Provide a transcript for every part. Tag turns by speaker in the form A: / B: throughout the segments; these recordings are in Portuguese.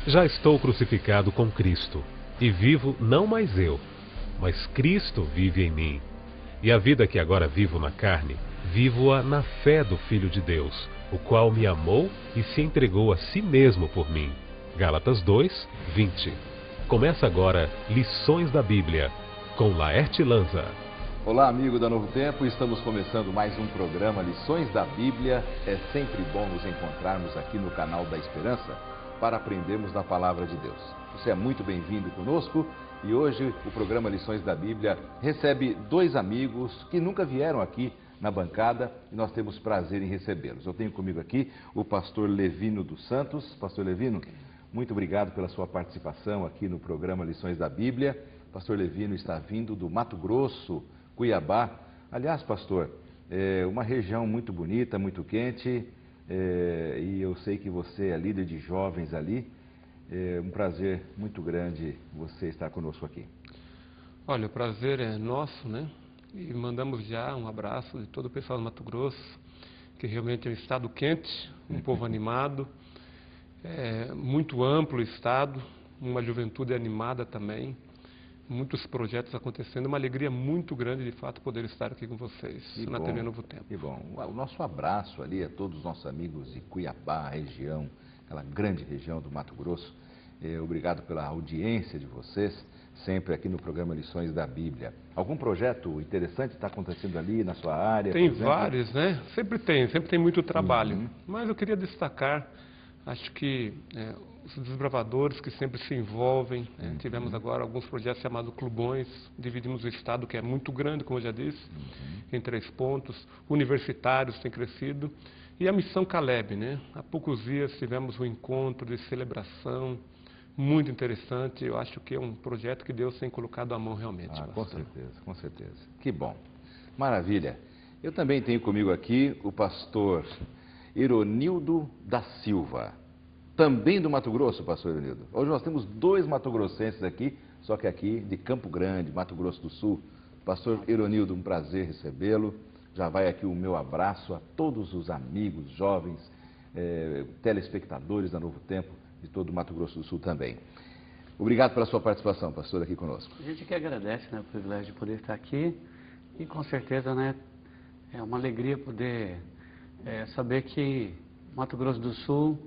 A: Já estou crucificado com Cristo, e vivo não mais eu, mas Cristo vive em mim. E a vida que agora vivo na carne, vivo-a na fé do Filho de Deus, o qual me amou e se entregou a si mesmo por mim. Gálatas 2, 20. Começa agora Lições da Bíblia, com Laerte Lanza.
B: Olá, amigo da Novo Tempo, estamos começando mais um programa Lições da Bíblia. É sempre bom nos encontrarmos aqui no canal da Esperança para aprendermos da Palavra de Deus. Você é muito bem-vindo conosco e hoje o programa Lições da Bíblia recebe dois amigos que nunca vieram aqui na bancada e nós temos prazer em recebê-los. Eu tenho comigo aqui o pastor Levino dos Santos. Pastor Levino, muito obrigado pela sua participação aqui no programa Lições da Bíblia. Pastor Levino está vindo do Mato Grosso, Cuiabá. Aliás, pastor, é uma região muito bonita, muito quente, e eu sei que você é líder de jovens ali. É um prazer muito grande você estar conosco aqui.
C: Olha, o prazer é nosso, né? E mandamos já um abraço de todo o pessoal do Mato Grosso, que realmente é um estado quente, um povo animado, muito amplo o estado, uma juventude animada também. Muitos projetos acontecendo, uma alegria muito grande de fato poder estar aqui com vocês na TV Novo Tempo.
B: Que bom. O nosso abraço ali a todos os nossos amigos de Cuiabá, região, aquela grande região do Mato Grosso. Obrigado pela audiência de vocês, sempre aqui no programa Lições da Bíblia. Algum projeto interessante está acontecendo ali na sua área?
C: Tem vários, né? Sempre tem muito trabalho. Mas eu queria destacar, acho que os desbravadores que sempre se envolvem, né? Tivemos agora alguns projetos chamados Clubões, dividimos o estado, que é muito grande, como eu já disse, em 3 pontos, universitários têm crescido, e a Missão Caleb, né? Há poucos dias tivemos um encontro de celebração, muito interessante. Eu acho que é um projeto que Deus tem colocado à mão realmente.
B: Com certeza, com certeza. Que bom. Maravilha. Eu também tenho comigo aqui o pastor Ironildo da Silva, também do Mato Grosso, pastor Ironildo. Hoje nós temos 2 matogrossenses aqui, só que aqui de Campo Grande, Mato Grosso do Sul. Pastor Ironildo, um prazer recebê-lo. Já vai aqui o meu abraço a todos os amigos, jovens, telespectadores da Novo Tempo, de todo o Mato Grosso do Sul também. Obrigado pela sua participação, pastor, aqui conosco.
D: A gente que agradece, né, o privilégio de poder estar aqui e com certeza, né, é uma alegria poder saber que Mato Grosso do Sul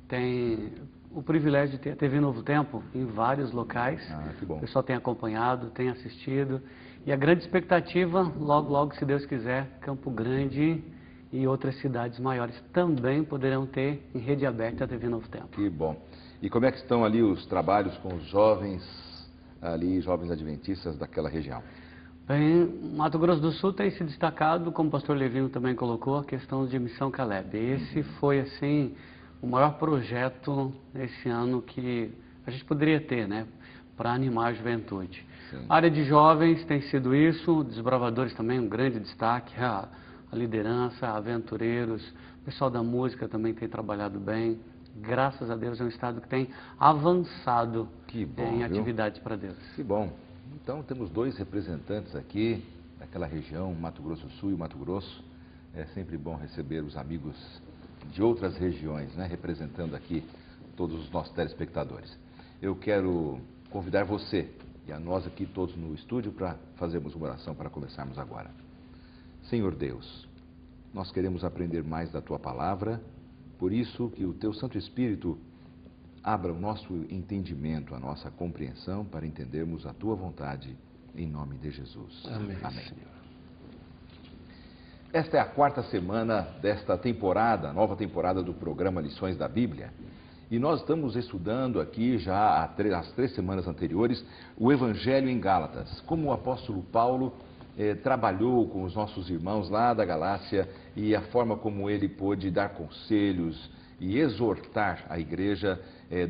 D: tem o privilégio de ter a TV Novo Tempo em vários locais.
B: Que bom.
D: O pessoal tem acompanhado, tem assistido e a grande expectativa, logo, logo, se Deus quiser, Campo Grande e outras cidades maiores também poderão ter em rede aberta a TV Novo Tempo.
B: Que bom. E como é que estão ali os trabalhos com os jovens, ali, jovens adventistas daquela região?
D: Bem, Mato Grosso do Sul tem se destacado, como o pastor Levino também colocou, a questão de Missão Caleb. Esse foi, assim, o maior projeto esse ano que a gente poderia ter, né, para animar a juventude.
B: Sim.
D: A área de jovens tem sido isso, desbravadores também, um grande destaque, a liderança, aventureiros, o pessoal da música também tem trabalhado bem. Graças a Deus é um estado que tem avançado em atividades para Deus.
B: Que bom. Então temos 2 representantes aqui daquela região, Mato Grosso do Sul e Mato Grosso. É sempre bom receber os amigos de outras regiões, né, representando aqui todos os nossos telespectadores. Eu quero convidar você e a nós aqui todos no estúdio para fazermos uma oração para começarmos agora. Senhor Deus, nós queremos aprender mais da Tua Palavra, por isso que o Teu Santo Espírito abra o nosso entendimento, a nossa compreensão para entendermos a Tua vontade, em nome de Jesus.
C: Amém.
B: Amém.
C: Senhor.
B: Esta é a 4ª semana desta temporada, nova temporada do programa Lições da Bíblia. E nós estamos estudando aqui já as 3 semanas anteriores o Evangelho em Gálatas, como o apóstolo Paulo trabalhou com os nossos irmãos lá da Galácia e a forma como ele pôde dar conselhos e exortar a igreja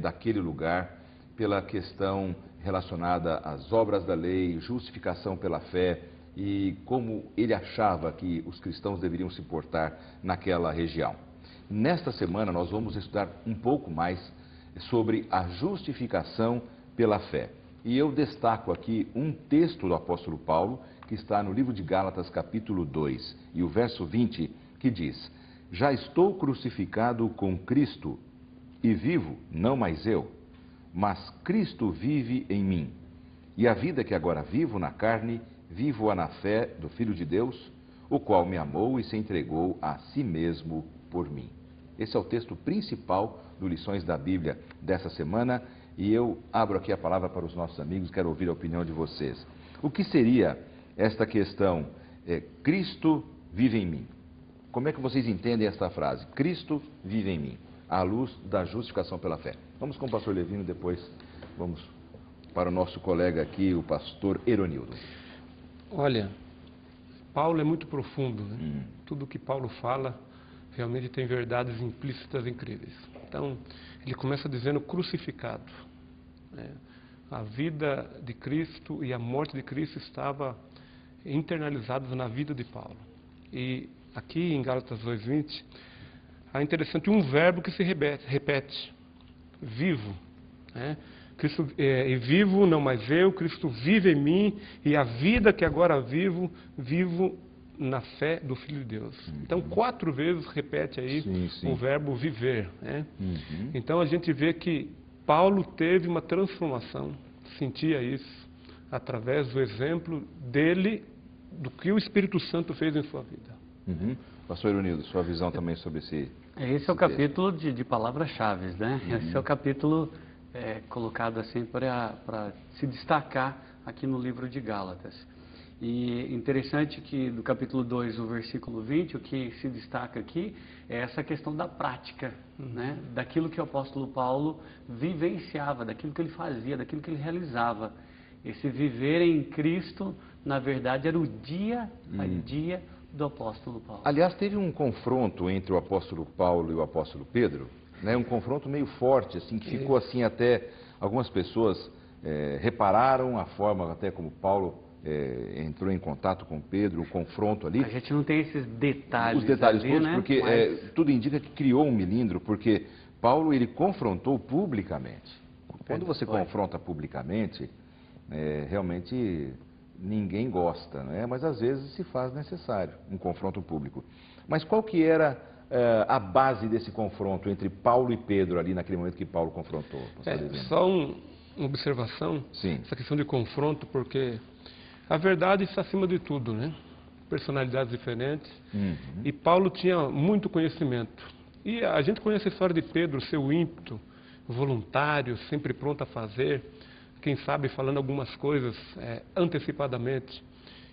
B: daquele lugar pela questão relacionada às obras da lei, justificação pela fé e como ele achava que os cristãos deveriam se portar naquela região. Nesta semana nós vamos estudar um pouco mais sobre a justificação pela fé. E eu destaco aqui um texto do apóstolo Paulo, que está no livro de Gálatas, capítulo 2, e o verso 20, que diz: Já estou crucificado com Cristo, e vivo, não mais eu, mas Cristo vive em mim. E a vida que agora vivo na carne, vivo-a na fé do Filho de Deus, o qual me amou e se entregou a si mesmo por mim. Esse é o texto principal do Lições da Bíblia dessa semana, e eu abro aqui a palavra para os nossos amigos, quero ouvir a opinião de vocês. O que seria esta questão, Cristo vive em mim? Como é que vocês entendem esta frase? Cristo vive em mim, à luz da justificação pela fé. Vamos com o pastor Levino, depois vamos para o nosso colega aqui, o pastor Eronildo.
C: Olha, Paulo é muito profundo, né? Tudo que Paulo fala realmente tem verdades implícitas incríveis. Então, ele começa dizendo crucificado. Né? A vida de Cristo e a morte de Cristo estava internalizados na vida de Paulo. E aqui em Gálatas 2:20, há interessante um verbo que se repete, vivo. Né? Cristo, e vivo não mais eu, Cristo vive em mim, e a vida que agora vivo, vivo na fé do Filho de Deus. Então, 4 vezes repete aí o verbo viver. Né? Então, a gente vê que Paulo teve uma transformação, sentia isso, através do exemplo dele, do que o Espírito Santo fez em sua vida.
B: Pastor Eronildo, sua visão também sobre
D: Esse é o capítulo de palavras-chave, né? Esse é o capítulo colocado assim para se destacar aqui no livro de Gálatas. E interessante que do capítulo 2, o versículo 20, o que se destaca aqui é essa questão da prática, né? Daquilo que o apóstolo Paulo vivenciava, daquilo que ele fazia, daquilo que ele realizava. Esse viver em Cristo, na verdade, era o dia a dia do apóstolo Paulo.
B: Aliás, teve um confronto entre o apóstolo Paulo e o apóstolo Pedro, né? Um confronto meio forte, assim, que ficou assim até algumas pessoas repararam a forma até como Paulo entrou em contato com Pedro, o confronto ali.
D: A gente não tem esses detalhes.
B: Os detalhes
D: ali,
B: todos,
D: né?
B: porque
D: Mas
B: tudo indica que criou um melindro, porque Paulo ele confrontou publicamente. Quando você confronta publicamente, realmente ninguém gosta, né? Mas às vezes se faz necessário um confronto público. Mas qual que era a base desse confronto entre Paulo e Pedro ali naquele momento que Paulo confrontou?
C: Só uma observação, essa questão de confronto, porque a verdade está acima de tudo, né? Personalidades diferentes. E Paulo tinha muito conhecimento. E a gente conhece a história de Pedro, seu ímpeto, voluntário, sempre pronto a fazer, quem sabe falando algumas coisas antecipadamente.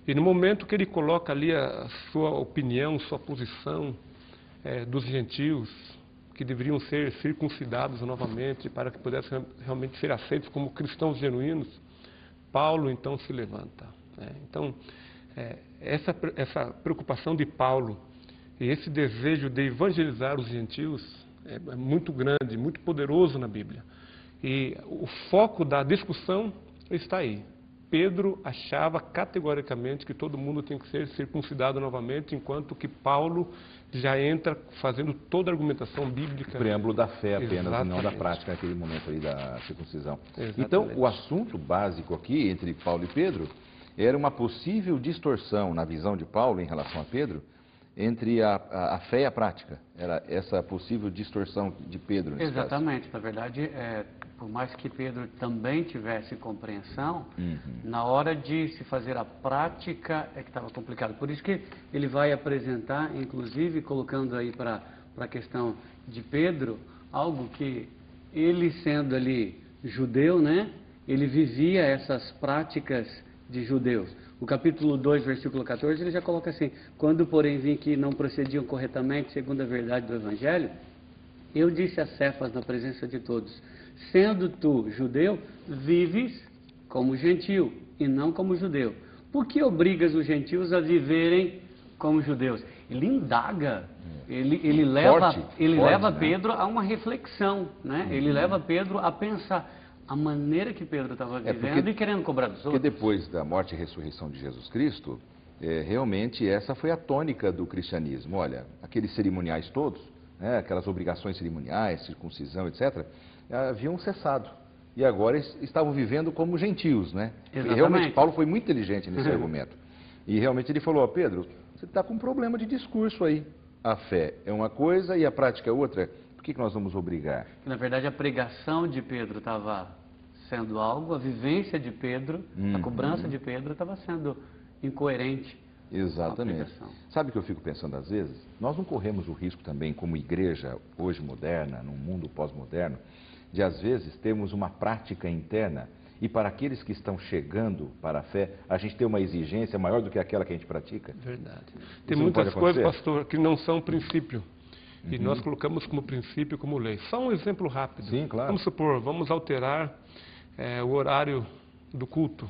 C: E no momento que ele coloca ali a sua opinião, sua posição dos gentios, que deveriam ser circuncidados novamente para que pudessem realmente ser aceitos como cristãos genuínos, Paulo então se levanta. Então, essa preocupação de Paulo e esse desejo de evangelizar os gentios é muito grande, muito poderoso na Bíblia. E o foco da discussão está aí. Pedro achava categoricamente que todo mundo tem que ser circuncidado novamente, enquanto que Paulo já entra fazendo toda a argumentação bíblica.
B: O preâmbulo da fé apenas, e não da prática naquele momento aí da circuncisão. Então, o assunto básico aqui entre Paulo e Pedro era uma possível distorção na visão de Paulo em relação a Pedro entre a fé e a prática. Era essa possível distorção de Pedro nesse
D: Exatamente. Caso. Na verdade, por mais que Pedro também tivesse compreensão, na hora de se fazer a prática é que estava complicado. Por isso que ele vai apresentar, inclusive, colocando aí para a questão de Pedro, algo que ele sendo ali judeu, né? Ele vivia essas práticas de judeus. O capítulo 2, versículo 14, ele já coloca assim: quando, porém, vi que não procediam corretamente segundo a verdade do Evangelho, eu disse a Cefas na presença de todos: sendo tu judeu, vives como gentio e não como judeu. Por que obrigas os gentios a viverem como judeus? Ele indaga, ele leva Pedro a uma reflexão, né? Ele leva Pedro a pensar a maneira que Pedro estava vivendo e querendo cobrar dos outros.
B: Porque depois da morte e ressurreição de Jesus Cristo, realmente essa foi a tônica do cristianismo. Olha, aqueles cerimoniais todos, né, aquelas obrigações cerimoniais, circuncisão, etc., haviam cessado. E agora estavam vivendo como gentios, né? E realmente Paulo foi muito inteligente nesse argumento. E realmente ele falou: Pedro, você está com um problema de discurso aí. A fé é uma coisa e a prática é outra. que nós vamos obrigar?
D: Na verdade, a pregação de Pedro estava sendo algo, a vivência de Pedro, a cobrança de Pedro estava sendo incoerente.
B: Exatamente. Sabe o que eu fico pensando às vezes? Nós não corremos o risco também, como igreja hoje moderna, num mundo pós-moderno, de às vezes termos uma prática interna e para aqueles que estão chegando para a fé, a gente ter uma exigência maior do que aquela que a gente pratica?
C: Verdade. Tem muitas coisas, pastor, que não são princípio. E nós colocamos como princípio, como lei. Só um exemplo rápido.
B: Sim, claro.
C: Vamos supor, vamos alterar o horário do culto.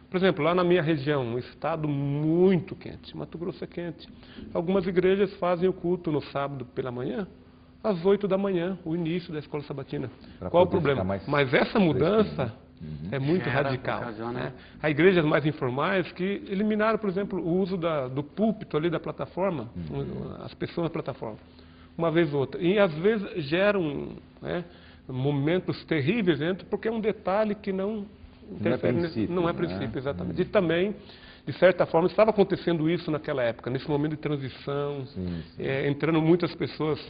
C: Por exemplo, lá na minha região, um estado muito quente, Mato Grosso é quente. Algumas igrejas fazem o culto no sábado pela manhã, às 8 da manhã, o início da escola sabatina. Qual o problema? Mas essa mudança é muito radical. Né? Há igrejas mais informais que eliminaram, por exemplo, o uso do púlpito ali da plataforma, as pessoas na plataforma, uma vez ou outra. E às vezes geram momentos terríveis dentro, porque é um detalhe que não é princípio, exatamente. E também, de certa forma, estava acontecendo isso naquela época, nesse momento de transição, entrando muitas pessoas,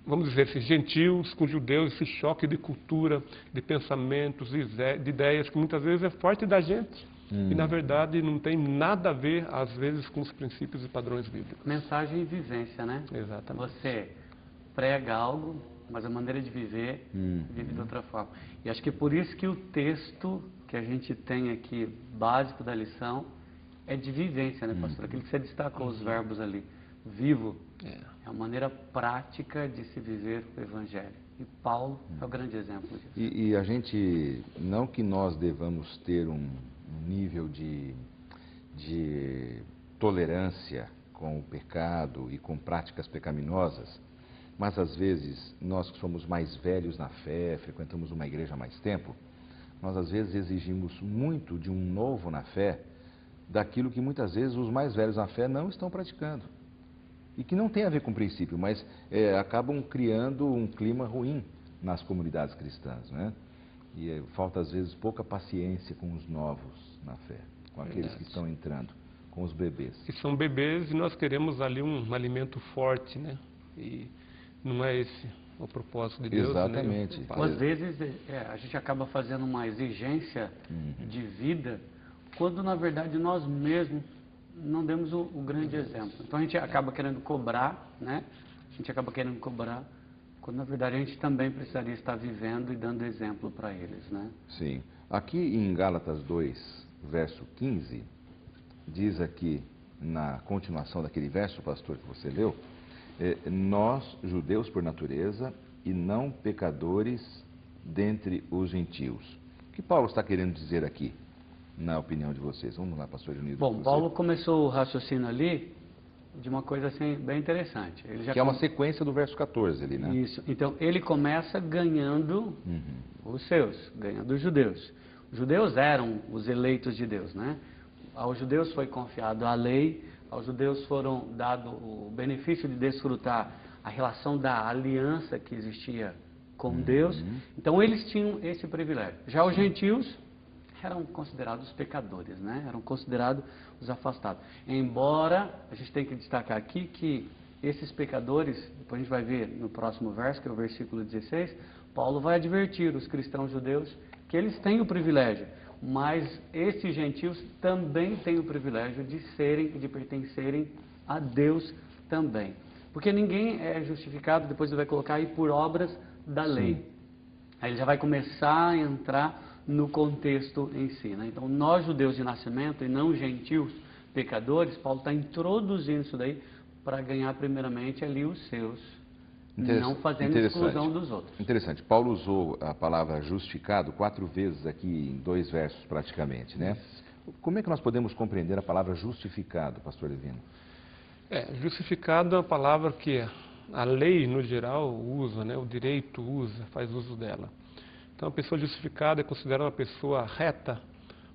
C: vamos dizer assim, gentios com judeus, esse choque de cultura, de pensamentos, de ideias, que muitas vezes é forte da gente. E, na verdade, não tem nada a ver, às vezes, com os princípios e padrões bíblicos.
D: Mensagem e vivência, né?
C: Exatamente.
D: Você prega algo, mas a maneira de viver, vive de outra forma. E acho que é por isso que o texto que a gente tem aqui, básico da lição, é de vivência, né, pastor? Aquilo que você destacou, os verbos ali. Vivo é a maneira prática de se viver o Evangelho. E Paulo é o grande exemplo disso.
B: E a gente, não que nós devamos ter um nível de tolerância com o pecado e com práticas pecaminosas, mas às vezes nós que somos mais velhos na fé, frequentamos uma igreja há mais tempo, nós às vezes exigimos muito de um novo na fé, daquilo que muitas vezes os mais velhos na fé não estão praticando. E que não tem a ver com princípio, mas acabam criando um clima ruim nas comunidades cristãs, né? E falta às vezes pouca paciência com os novos na fé, com aqueles que estão entrando, com os bebês.
C: Que são bebês e nós queremos ali um alimento forte, né? E não é esse o propósito de Deus.
B: Exatamente.
D: Né? Às vezes a gente acaba fazendo uma exigência de vida, quando na verdade nós mesmos não demos o grande exemplo. Então a gente acaba querendo cobrar, né? A gente acaba querendo cobrar, quando na verdade a gente também precisaria estar vivendo e dando exemplo para eles, né?
B: Sim. Aqui em Gálatas 2, verso 15, diz aqui, na continuação daquele verso, pastor, que você leu, nós, judeus por natureza, e não pecadores dentre os gentios. O que Paulo está querendo dizer aqui, na opinião de vocês? Vamos lá, pastor Dionísio.
D: Bom, Paulo começou o raciocínio ali de uma coisa assim bem interessante. Ele já
B: que é uma sequência do verso 14 ali, né?
D: Isso. Então, ele começa ganhando os seus, ganhando os judeus. Os judeus eram os eleitos de Deus, né? Aos judeus foi confiado a lei, aos judeus foram dado o benefício de desfrutar a relação da aliança que existia com Deus. Então, eles tinham esse privilégio. Já os gentios eram considerados pecadores, né? Eram considerados os afastados. Embora, a gente tem que destacar aqui que esses pecadores, depois a gente vai ver no próximo verso, que é o versículo 16, Paulo vai advertir os cristãos judeus que eles têm o privilégio, mas esses gentios também têm o privilégio de pertencerem a Deus também. Porque ninguém é justificado, depois ele vai colocar aí, por obras da lei. Aí ele já vai começar a entrar no contexto em si, né? Então, nós judeus de nascimento e não gentios pecadores, Paulo está introduzindo isso daí para ganhar primeiramente ali os seus, não fazendo exclusão dos outros.
B: Interessante. Paulo usou a palavra justificado 4 vezes aqui em 2 versos praticamente, né? Como é que nós podemos compreender a palavra justificado, pastor Divino?
C: Justificado é uma palavra que a lei no geral usa, né? O direito usa, faz uso dela. Então, a pessoa justificada é considerada uma pessoa reta,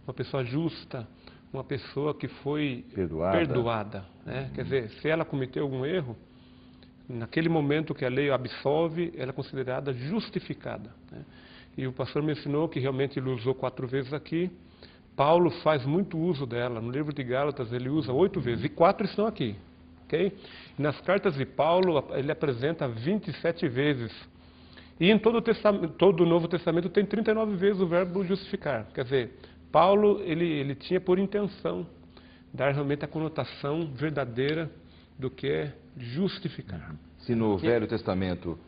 C: uma pessoa justa, uma pessoa que foi perdoada, né? Quer dizer, se ela cometeu algum erro, naquele momento que a lei absolve, ela é considerada justificada, né? E o pastor me ensinou que realmente ele usou 4 vezes aqui. Paulo faz muito uso dela. No livro de Gálatas ele usa 8 vezes, e 4 estão aqui. ok? E nas cartas de Paulo, ele apresenta 27 vezes. E em todo o Novo Testamento tem 39 vezes o verbo justificar. Quer dizer, Paulo, ele tinha por intenção dar realmente a conotação verdadeira do que é justificar.
B: Se no Velho Testamento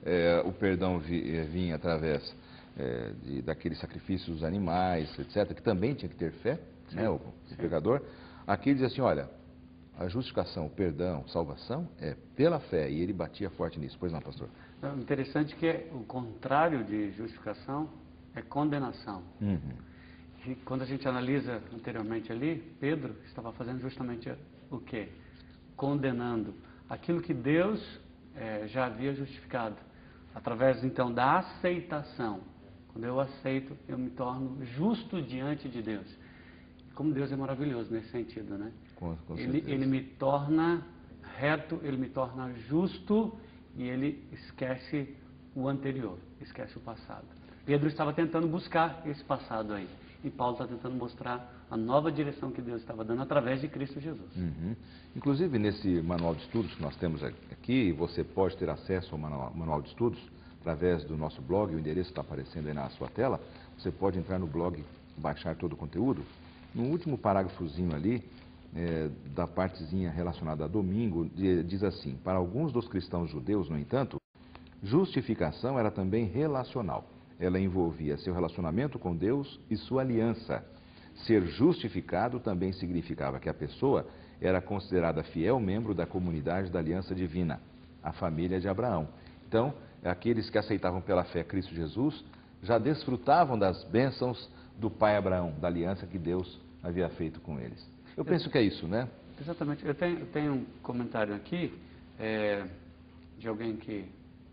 B: o perdão vinha através daqueles sacrifícios dos animais, etc., que também tinha que ter fé, né, o pecador, aqui ele diz assim, olha, a justificação, o perdão, salvação é pela fé, e ele batia forte nisso. Pois não, pastor?
D: É interessante que o contrário de justificação é condenação. E quando a gente analisa anteriormente ali, Pedro estava fazendo justamente o quê? Condenando aquilo que Deus já havia justificado. Através, então, da aceitação. Quando eu aceito, eu me torno justo diante de Deus. Como Deus é maravilhoso nesse sentido, né?
B: Com
D: ele me torna reto, ele me torna justo e ele esquece o anterior, esquece o passado. Pedro estava tentando buscar esse passado aí. E Paulo está tentando mostrar a nova direção que Deus estava dando através de Cristo Jesus.
B: Inclusive, nesse manual de estudos que nós temos aqui, você pode ter acesso ao manual de estudos através do nosso blog, o endereço está aparecendo aí na sua tela. Você pode entrar no blog, baixar todo o conteúdo. No último parágrafozinho ali, da partezinha relacionada a domingo, diz assim: para alguns dos cristãos judeus, no entanto, justificação era também relacional. Ela envolvia seu relacionamento com Deus e sua aliança. Ser justificado também significava que a pessoa era considerada fiel membro da comunidade da aliança divina, a família de Abraão. Então, aqueles que aceitavam pela fé Cristo Jesus já desfrutavam das bênçãos do pai Abraão, da aliança que Deus havia feito com eles. Eu penso que é isso, né?
D: Exatamente. Eu tenho um comentário aqui de alguém que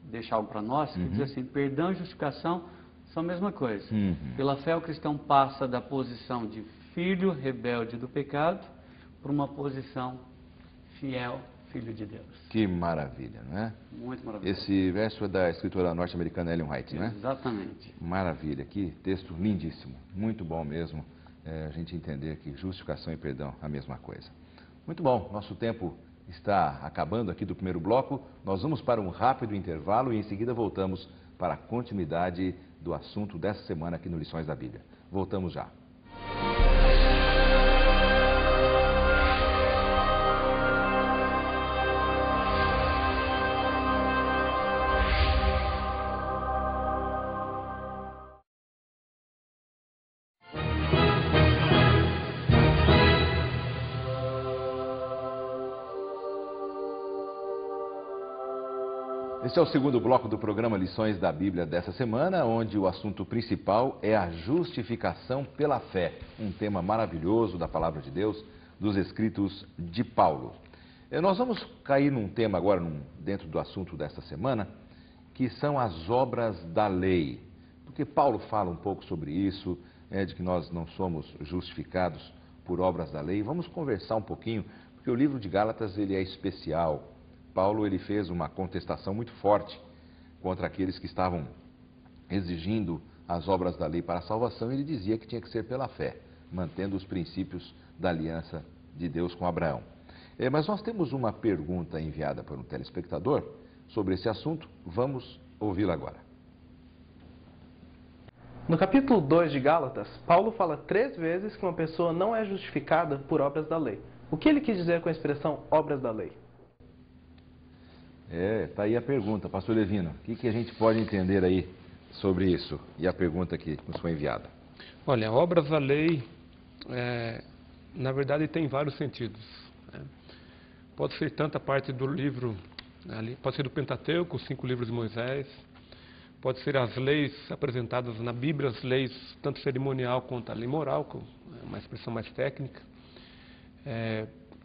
D: deixa algo para nós, que diz assim: perdão e justificação são a mesma coisa. Pela fé, o cristão passa da posição de filho rebelde do pecado para uma posição fiel, filho de Deus.
B: Que maravilha, não é?
D: Muito maravilhoso.
B: Esse verso é da escritora norte-americana Ellen White, não é?
D: Exatamente.
B: Maravilha, que texto lindíssimo, muito bom mesmo, a gente entender que justificação e perdão é a mesma coisa. Muito bom, nosso tempo está acabando aqui do primeiro bloco, nós vamos para um rápido intervalo e em seguida voltamos para a continuidade do assunto dessa semana aqui no Lições da Bíblia. Voltamos já. Esse é o segundo bloco do programa Lições da Bíblia dessa semana, onde o assunto principal é a justificação pela fé, um tema maravilhoso da Palavra de Deus, dos escritos de Paulo. Nós vamos cair num tema agora, dentro do assunto desta semana, que são as obras da lei. Porque Paulo fala um pouco sobre isso, de que nós não somos justificados por obras da lei. Vamos conversar um pouquinho, porque o livro de Gálatas ele é especial. Paulo ele fez uma contestação muito forte contra aqueles que estavam exigindo as obras da lei para a salvação. Ele dizia que tinha que ser pela fé, mantendo os princípios da aliança de Deus com Abraão. Mas nós temos uma pergunta enviada por um telespectador sobre esse assunto. Vamos ouvi-la agora.
E: No capítulo 2 de Gálatas, Paulo fala 3 vezes que uma pessoa não é justificada por obras da lei. O que ele quis dizer com a expressão obras da lei?
B: Tá aí a pergunta, pastor Levino. O que a gente pode entender aí sobre isso? E a pergunta que nos foi enviada.
C: Olha, obras da lei, na verdade, tem vários sentidos. Pode ser tanto a parte do livro, ali, pode ser do Pentateuco, os 5 livros de Moisés, pode ser as leis apresentadas na Bíblia, as leis tanto cerimonial quanto a lei moral, com uma expressão mais técnica.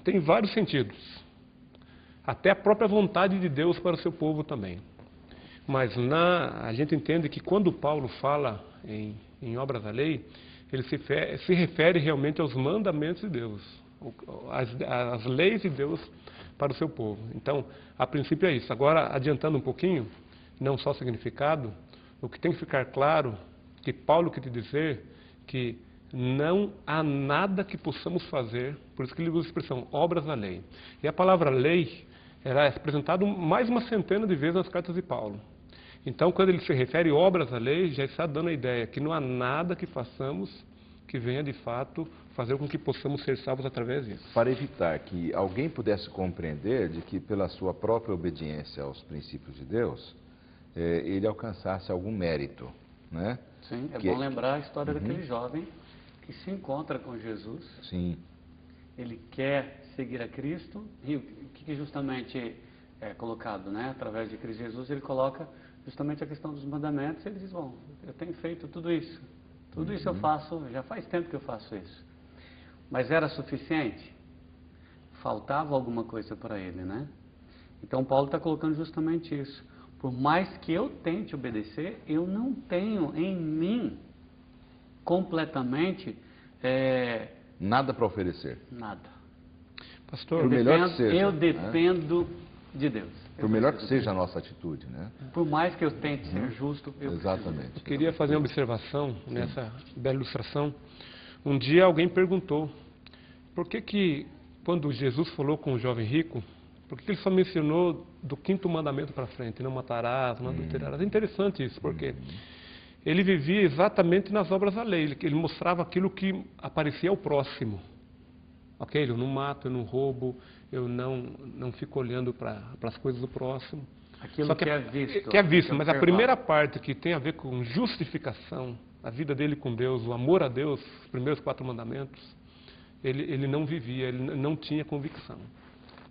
C: Tem vários sentidos. Até a própria vontade de Deus para o seu povo também. Mas a gente entende que quando Paulo fala em obras da lei, ele se refere realmente aos mandamentos de Deus, as leis de Deus para o seu povo. Então, a princípio é isso. Agora, adiantando um pouquinho, não só o significado, o que tem que ficar claro, que Paulo quer dizer que não há nada que possamos fazer, por isso que ele usa a expressão obras da lei. E a palavra lei, era apresentado mais uma centena de vezes nas cartas de Paulo. Então, quando ele se refere a obras da lei, já está dando a ideia que não há nada que façamos que venha, de fato, fazer com que possamos ser salvos através disso.
B: Para evitar que alguém pudesse compreender de que, pela sua própria obediência aos princípios de Deus, ele alcançasse algum mérito, né?
D: Sim, é bom lembrar a história daquele jovem que se encontra com Jesus.
B: Sim.
D: Ele quer seguir a Cristo, e o que justamente é colocado, né? Através de Cristo Jesus, ele coloca justamente a questão dos mandamentos. Ele diz, bom, eu tenho feito tudo isso eu faço, já faz tempo que eu faço isso. Mas era suficiente? Faltava alguma coisa para ele, né? Então Paulo está colocando justamente isso. Por mais que eu tente obedecer, eu não tenho em mim completamente
B: nada para oferecer.
D: Nada.
C: Pastor,
D: Eu dependo de Deus.
B: Por melhor que seja a nossa atitude, né?
D: Por mais que eu tente ser justo, eu
B: Exatamente.
C: Eu queria fazer uma observação nessa bela ilustração. Um dia alguém perguntou por que quando Jesus falou com o jovem rico, por que ele só mencionou do 5º mandamento para frente, não matarás, não adulterarás? É interessante isso, porque ele vivia exatamente nas obras da lei, ele mostrava aquilo que aparecia ao próximo. Ok? Eu não mato, eu não roubo, eu não fico olhando para as coisas do próximo.
D: Aquilo
C: Só
D: que é visto.
C: Que é visto, mas a
D: observado.
C: primeira parte que tem a ver com justificação, a vida dele com Deus, o amor a Deus, os primeiros 4 mandamentos, ele não vivia, ele não tinha convicção.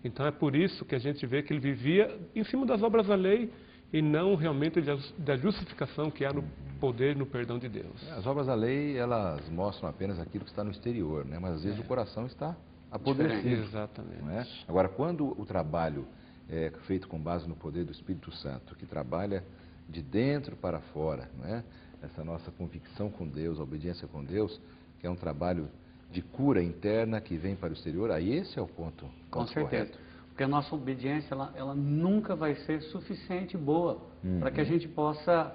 C: Então é por isso que a gente vê que ele vivia em cima das obras da lei e não realmente da justificação que há no poder e no perdão de Deus.
B: As obras da lei, elas mostram apenas aquilo que está no exterior, né? Mas às vezes o coração está apodrecido.
C: Exatamente.
B: Não é? Agora, quando o trabalho é feito com base no poder do Espírito Santo, que trabalha de dentro para fora, não é? Essa nossa convicção com Deus, a obediência com Deus, que é um trabalho de cura interna que vem para o exterior, aí esse é o ponto
D: Com certeza.
B: correto.
D: Porque a nossa obediência, ela nunca vai ser suficiente boa para que a gente possa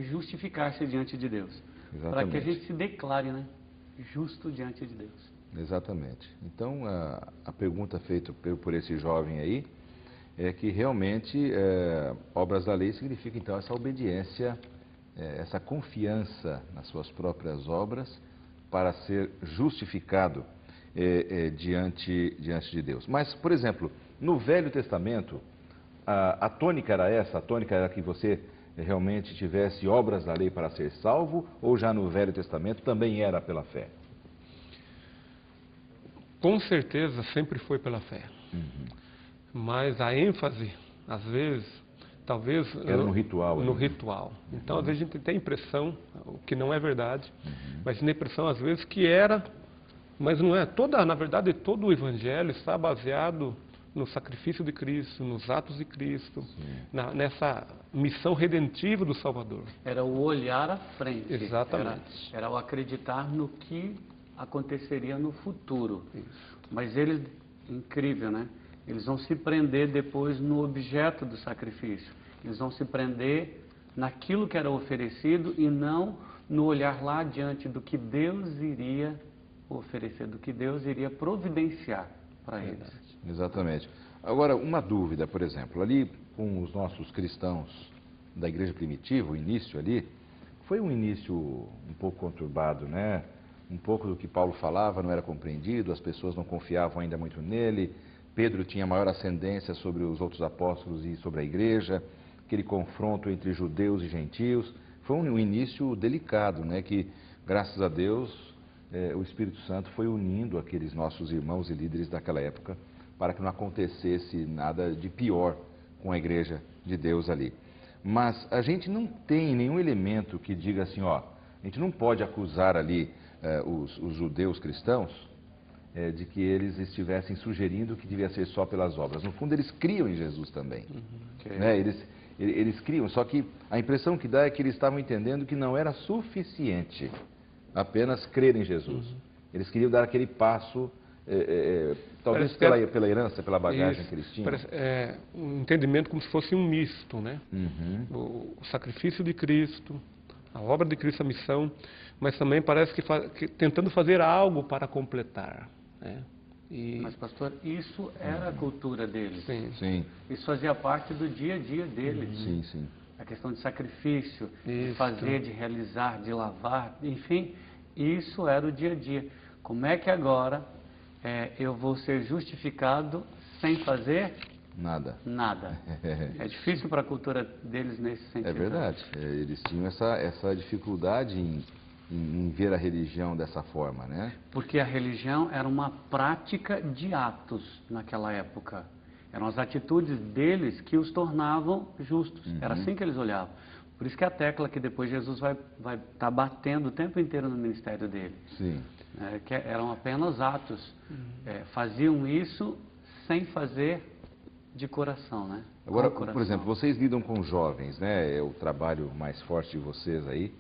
D: justificar-se diante de Deus. Para que a gente se declare, né, justo diante de Deus.
B: Exatamente. Então, a pergunta feita por esse jovem aí é que realmente obras da lei significa então essa obediência, essa confiança nas suas próprias obras para ser justificado diante de Deus. Mas, por exemplo, no Velho Testamento, a tônica era essa? A tônica era que você realmente tivesse obras da lei para ser salvo? Ou já no Velho Testamento também era pela fé?
C: Com certeza sempre foi pela fé. Mas a ênfase, às vezes, talvez...
B: Era no ritual.
C: No ritual. Então, às vezes a gente tem a impressão, o que não é verdade, mas tem a impressão, às vezes, que era... Mas não é. Na verdade, todo o Evangelho está baseado no sacrifício de Cristo, nos atos de Cristo, nessa missão redentiva do Salvador.
D: Era o olhar à frente.
C: Exatamente.
D: Era o acreditar no que aconteceria no futuro.
C: Isso.
D: Mas eles, incrível, né? Eles vão se prender depois no objeto do sacrifício. Eles vão se prender naquilo que era oferecido e não no olhar lá diante do que Deus iria oferecer, do que Deus iria providenciar para eles.
B: Exatamente. Agora, uma dúvida, por exemplo, ali com os nossos cristãos da igreja primitiva, o início ali, foi um início um pouco conturbado, né? Um pouco do que Paulo falava não era compreendido, as pessoas não confiavam ainda muito nele, Pedro tinha maior ascendência sobre os outros apóstolos e sobre a igreja, aquele confronto entre judeus e gentios, foi um início delicado, né? Que, graças a Deus, o Espírito Santo foi unindo aqueles nossos irmãos e líderes daquela época para que não acontecesse nada de pior com a igreja de Deus ali. Mas a gente não tem nenhum elemento que diga assim, ó, a gente não pode acusar ali os judeus cristãos de que eles estivessem sugerindo que devia ser só pelas obras. No fundo, eles criam em Jesus também. Né? Eles criam, só que a impressão que dá é que eles estavam entendendo que não era suficiente apenas crer em Jesus. Eles queriam dar aquele passo, talvez pela herança, pela bagagem que eles tinham.
C: Um entendimento como se fosse um misto, né? O sacrifício de Cristo, a obra de Cristo, a missão, mas também parece que tentando fazer algo para completar, né?
D: Mas, pastor, isso era a cultura deles.
C: Sim.
B: Sim,
D: Isso fazia parte do dia a dia deles.
B: sim, sim.
D: A questão de sacrifício, de
C: Isso.
D: fazer, de realizar, de lavar, enfim, isso era o dia a dia. Como é que agora eu vou ser justificado sem fazer
B: Nada.
D: nada? É difícil para a cultura deles nesse sentido.
B: É verdade. Eles tinham essa dificuldade em ver a religião dessa forma, né?
D: Porque a religião era uma prática de atos naquela época. Eram as atitudes deles que os tornavam justos. Era assim que eles olhavam. Por isso que a tecla que depois Jesus vai estar batendo o tempo inteiro no ministério dele.
B: Sim.
D: Que eram apenas atos. Faziam isso sem fazer de coração, né?
B: Agora,
D: Com o coração.
B: por exemplo, vocês lidam com jovens, né? É o trabalho mais forte de vocês aí.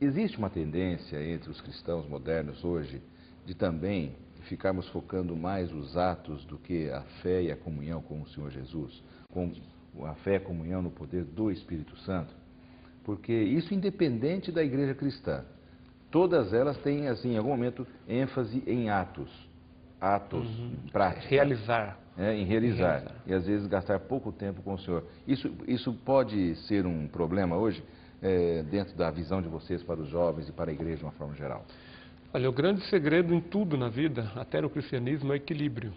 B: Existe uma tendência entre os cristãos modernos hoje de também ficarmos focando mais os atos do que a fé e a comunhão com o Senhor Jesus, com a fé e a comunhão no poder do Espírito Santo? Porque isso independente da igreja cristã. Todas elas têm, assim, em algum momento, ênfase em atos práticos.
C: Realizar.
B: Em realizar. E às vezes gastar pouco tempo com o Senhor. Isso pode ser um problema hoje, dentro da visão de vocês para os jovens e para a igreja de uma forma geral?
C: Olha, o grande segredo em tudo na vida, até no cristianismo, é o equilíbrio.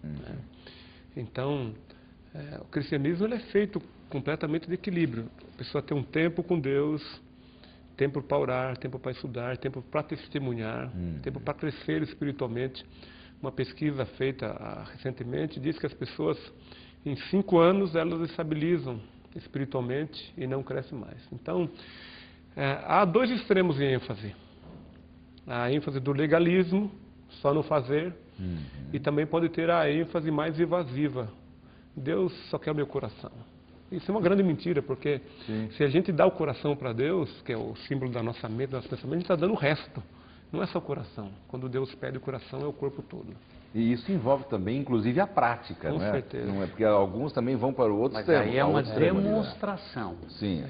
C: Né? Então, o cristianismo ele é feito completamente de equilíbrio. A pessoa tem um tempo com Deus, tempo para orar, tempo para estudar, tempo para testemunhar, tempo para crescer espiritualmente. Uma pesquisa feita recentemente diz que as pessoas, em 5 anos, elas estabilizam espiritualmente e não crescem mais. Então, há 2 extremos em ênfase. A ênfase do legalismo, só no fazer, e também pode ter a ênfase mais evasiva. Deus só quer o meu coração. Isso é uma grande mentira, porque se a gente dá o coração para Deus, que é o símbolo da nossa mente, do nosso pensamento, a gente está dando o resto. Não é só o coração. Quando Deus pede o coração, é o corpo todo.
B: E isso envolve também, inclusive, a prática,
C: Com
B: não é?
C: certeza.
B: Não é porque alguns também vão para o outro
D: Mas
B: extremo.
D: aí é
B: ao
D: uma
B: outro extremo ali, né?
D: demonstração.
B: Sim,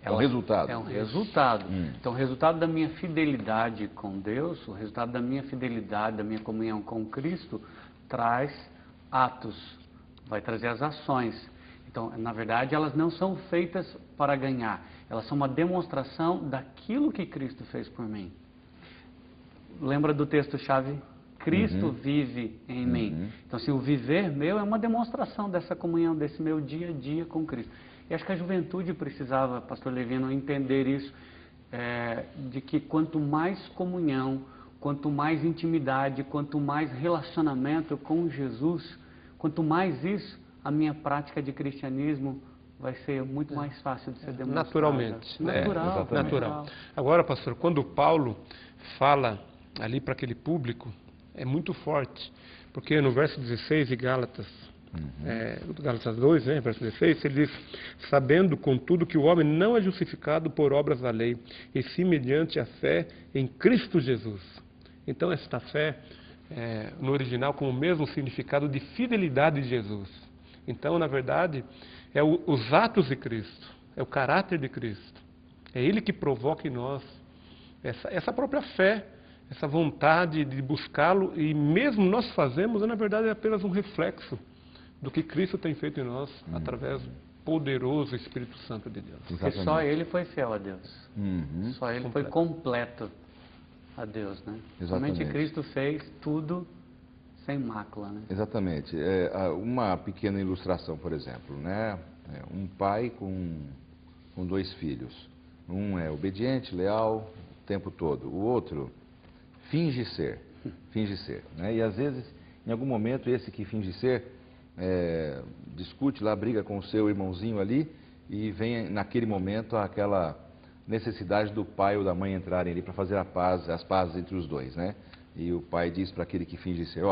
B: é um resultado.
D: É um resultado. Então, o resultado da minha fidelidade com Deus, o resultado da minha fidelidade, da minha comunhão com Cristo, traz atos, vai trazer as ações. Então, na verdade, elas não são feitas para ganhar, elas são uma demonstração daquilo que Cristo fez por mim. Lembra do texto-chave? Cristo vive em mim. Então, assim, o viver meu é uma demonstração dessa comunhão, desse meu dia a dia com Cristo. E acho que a juventude precisava, pastor Levino, entender isso, de que quanto mais comunhão, quanto mais intimidade, quanto mais relacionamento com Jesus, quanto mais isso, a minha prática de cristianismo vai ser muito mais fácil de ser demonstrada.
C: Naturalmente.
D: Natural.
C: Agora, pastor, quando Paulo fala ali para aquele público, é muito forte. Porque no verso 16 de Gálatas, Gálatas 2, né, verso 16, ele diz: sabendo, contudo, que o homem não é justificado por obras da lei, e sim mediante a fé em Cristo Jesus. Então, esta fé, no original, com o mesmo significado de fidelidade de Jesus. Então, na verdade, é os atos de Cristo, é o caráter de Cristo. É Ele que provoca em nós essa própria fé, essa vontade de buscá-lo, e mesmo nós fazemos, na verdade, é apenas um reflexo do que Cristo tem feito em nós, através do poderoso Espírito Santo de Deus.
D: Porque só Ele foi fiel a Deus. Só Ele foi completo a Deus, né?
B: Exatamente.
D: Somente Cristo fez tudo sem mácula, né?
B: Exatamente. Uma pequena ilustração, por exemplo, né? Um pai com 2 filhos. Um é obediente, leal o tempo todo. O outro finge ser, né? E às vezes, em algum momento, esse que finge ser discute lá, briga com o seu irmãozinho ali, e vem naquele momento aquela necessidade do pai ou da mãe entrarem ali para fazer as pazes entre os dois, né? E o pai diz para aquele que finge ser: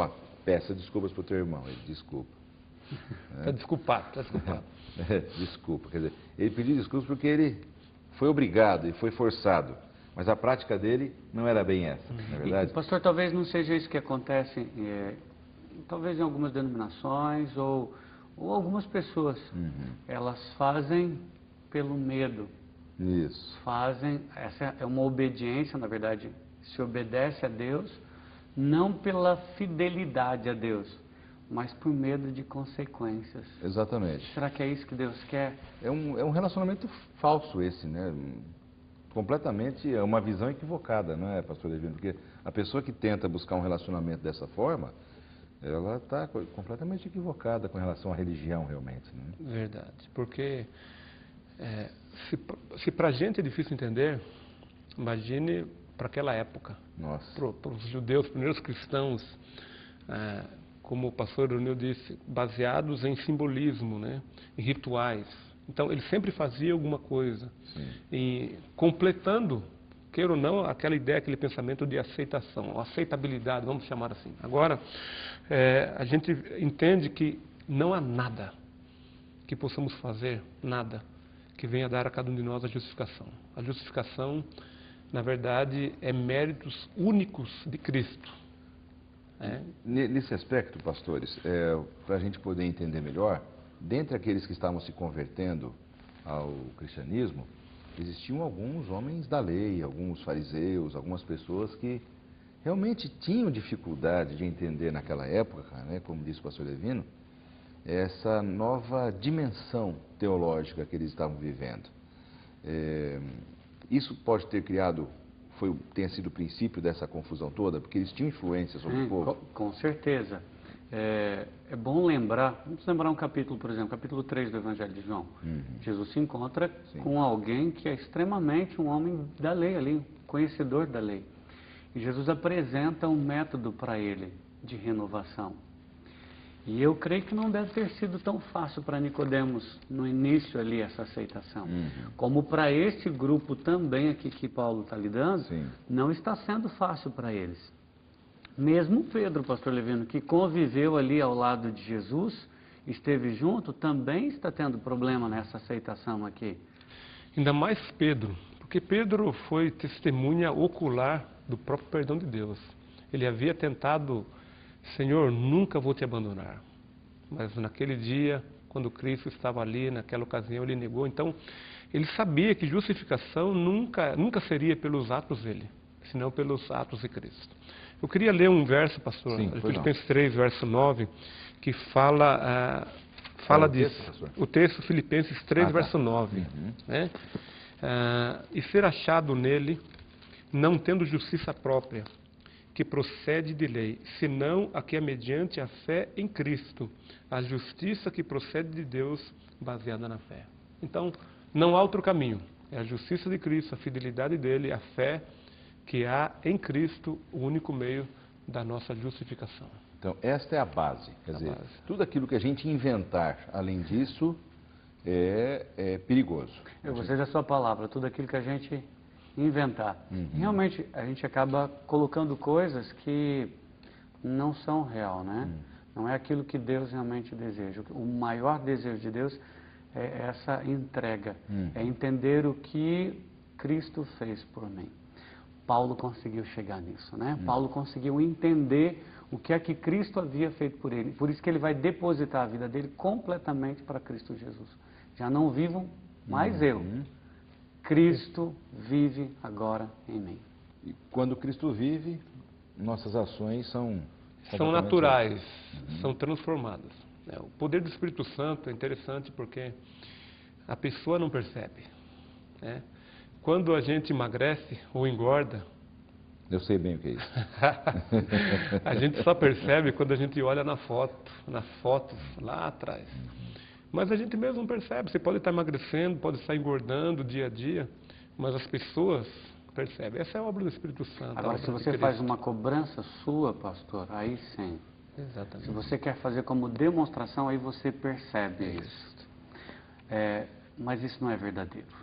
B: peça desculpas para o teu irmão. Ele: desculpa.
C: Está desculpado, está desculpado.
B: Desculpa, quer dizer, ele pediu desculpas porque ele foi obrigado e foi forçado. Mas a prática dele não era bem essa, não é verdade?
D: E, pastor, talvez não seja isso que acontece, talvez em algumas denominações ou algumas pessoas. Elas fazem pelo medo.
B: Isso.
D: Essa é uma obediência, na verdade, se obedece a Deus, não pela fidelidade a Deus, mas por medo de consequências.
B: Exatamente.
D: Será que é isso que Deus quer?
B: É um relacionamento falso esse, né? Completamente, é uma visão equivocada, não é, pastor Levino? Porque a pessoa que tenta buscar um relacionamento dessa forma, ela está completamente equivocada com relação à religião, realmente. Né?
C: Verdade, porque se para a gente é difícil entender, imagine para aquela época.
B: Nossa.
C: Para os judeus, primeiros cristãos, como o pastor Unil disse, baseados em simbolismo, né, em rituais. Então, ele sempre fazia alguma coisa, e completando, queira ou não, aquela ideia, aquele pensamento de aceitação, aceitabilidade, vamos chamar assim. Agora, a gente entende que não há nada que possamos fazer, nada, que venha dar a cada um de nós a justificação. A justificação, na verdade, é méritos únicos de Cristo.
B: Nesse aspecto, pastores, para a gente poder entender melhor, dentre aqueles que estavam se convertendo ao cristianismo, existiam alguns homens da lei, alguns fariseus, algumas pessoas que realmente tinham dificuldade de entender naquela época, né, como disse o pastor Levino, essa nova dimensão teológica que eles estavam vivendo. Isso pode ter criado, tenha sido o princípio dessa confusão toda, porque eles tinham influência sobre o povo?
D: Com certeza. É bom lembrar, vamos lembrar um capítulo, por exemplo, capítulo 3 do Evangelho de João. Jesus se encontra com alguém que é extremamente um homem da lei ali, conhecedor da lei. E Jesus apresenta um método para ele de renovação. E eu creio que não deve ter sido tão fácil para Nicodemos no início ali essa aceitação. Como para este grupo também aqui que Paulo está lidando, não está sendo fácil para eles. Mesmo Pedro, pastor Levino, que conviveu ali ao lado de Jesus, esteve junto, também está tendo problema nessa aceitação aqui.
C: Ainda mais Pedro, porque Pedro foi testemunha ocular do próprio perdão de Deus. Ele havia tentado: Senhor, nunca vou te abandonar. Mas naquele dia, quando Cristo estava ali, naquela ocasião, ele negou. Então, ele sabia que justificação nunca seria pelos atos dele, senão pelos atos de Cristo. Eu queria ler um verso, pastor, Filipenses 3, verso 9, que fala disso. O texto Filipenses 3, verso 9. Né? E ser achado nele, não tendo justiça própria, que procede de lei, senão a que é mediante a fé em Cristo, a justiça que procede de Deus, baseada na fé. Então, não há outro caminho. É a justiça de Cristo, a fidelidade dele, a fé que há em Cristo, o único meio da nossa justificação.
B: Então, esta é a base. Quer dizer, tudo aquilo que a gente inventar, além disso, é perigoso.
D: Eu gostei da sua palavra, tudo aquilo que a gente inventar. Realmente, a gente acaba colocando coisas que não são real, né? Não é aquilo que Deus realmente deseja. O maior desejo de Deus é essa entrega, é entender o que Cristo fez por mim. Paulo conseguiu chegar nisso, né? Paulo conseguiu entender o que é que Cristo havia feito por ele. Por isso que ele vai depositar a vida dele completamente para Cristo Jesus. Já não vivo mais eu. Cristo vive agora em mim.
B: E quando Cristo vive, nossas ações são
C: naturais, são transformadas. O poder do Espírito Santo é interessante porque a pessoa não percebe, né? Quando a gente emagrece ou engorda,
B: eu sei bem o que é isso.
C: A gente só percebe quando a gente olha nas fotos lá atrás. Mas a gente mesmo não percebe. Você pode estar emagrecendo, pode estar engordando dia a dia, mas as pessoas percebem. Essa é a obra do Espírito Santo.
D: Agora, se você faz uma cobrança sua, pastor, aí sim.
C: Exatamente.
D: Se você quer fazer como demonstração, aí você percebe isso. Mas isso não é verdadeiro.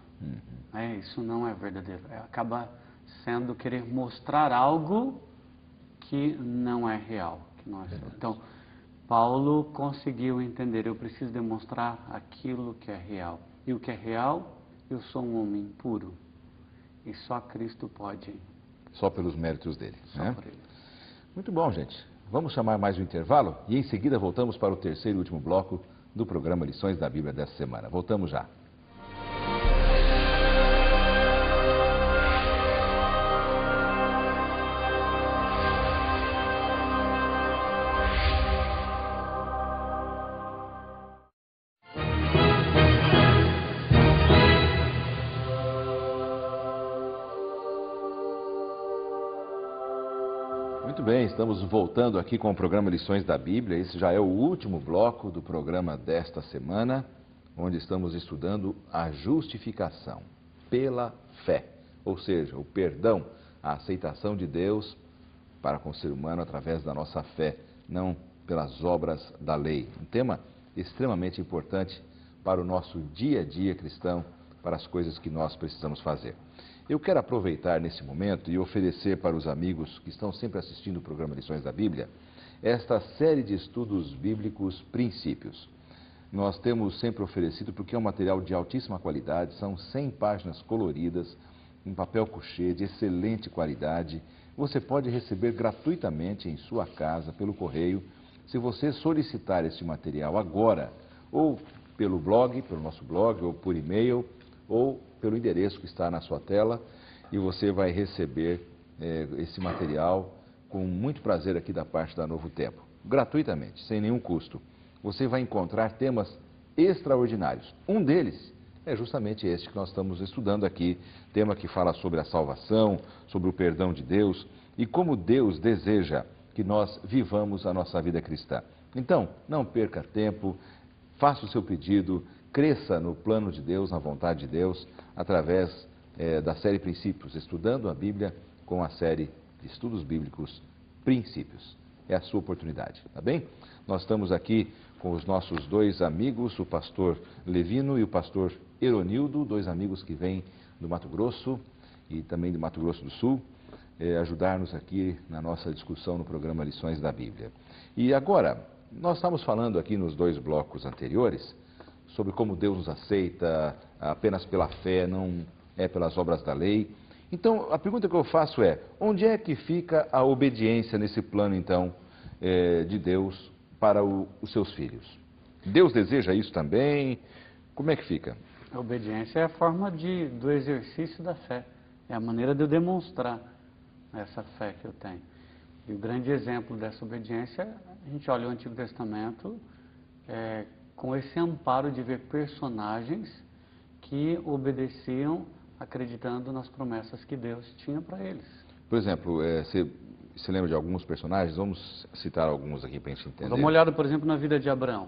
D: Isso não é verdadeiro. Acaba sendo querer mostrar algo que não é real. Que não é real. Então, Paulo conseguiu entender, eu preciso demonstrar aquilo que é real. E o que é real, eu sou um homem puro. E só Cristo pode.
B: Só pelos méritos dele.
D: Só
B: né?
D: por ele.
B: Muito bom, gente. Vamos chamar mais um intervalo e em seguida voltamos para o terceiro e último bloco do programa Lições da Bíblia dessa semana. Voltamos já. estamos voltando aqui com o programa Lições da Bíblia. Esse já é o último bloco do programa desta semana, onde estamos estudando a justificação pela fé, ou seja, o perdão, a aceitação de Deus para com o ser humano através da nossa fé, não pelas obras da lei. Um tema extremamente importante para o nosso dia a dia cristão, para as coisas que nós precisamos fazer. Eu quero aproveitar nesse momento e oferecer para os amigos que estão sempre assistindo o programa Lições da Bíblia, esta série de estudos bíblicos Princípios. Nós temos sempre oferecido, porque é um material de altíssima qualidade, são 100 páginas coloridas, em papel couché de excelente qualidade. Você pode receber gratuitamente em sua casa, pelo correio, se você solicitar esse material agora, ou pelo blog, pelo nosso blog, ou por e-mail, ou pelo endereço que está na sua tela, e você vai receber esse material com muito prazer aqui da parte da Novo Tempo, gratuitamente, sem nenhum custo. Você vai encontrar temas extraordinários. Um deles é justamente este que nós estamos estudando aqui, tema que fala sobre a salvação, sobre o perdão de Deus e como Deus deseja que nós vivamos a nossa vida cristã. Então, não perca tempo, faça o seu pedido, cresça no plano de Deus, na vontade de Deus, através da série Princípios, estudando a Bíblia com a série de estudos bíblicos Princípios. É a sua oportunidade, tá bem? Nós estamos aqui com os nossos dois amigos, o pastor Levino e o pastor Eronildo, dois amigos que vêm do Mato Grosso e também do Mato Grosso do Sul, ajudar-nos aqui na nossa discussão no programa Lições da Bíblia. E agora, nós estamos falando aqui nos dois blocos anteriores sobre como Deus nos aceita apenas pela fé, não é pelas obras da lei. Então, a pergunta que eu faço é, onde é que fica a obediência nesse plano, então, de Deus para os seus filhos? Deus deseja isso também? Como é que fica?
D: A obediência é a forma do exercício da fé, é a maneira de eu demonstrar essa fé que eu tenho. E o grande exemplo dessa obediência, a gente olha o Antigo Testamento com esse amparo de ver personagens que obedeciam acreditando nas promessas que Deus tinha para eles.
B: Por exemplo, você lembra de alguns personagens? Vamos citar alguns aqui para a gente entender.
D: Dá uma olhada, por exemplo, na vida de Abraão.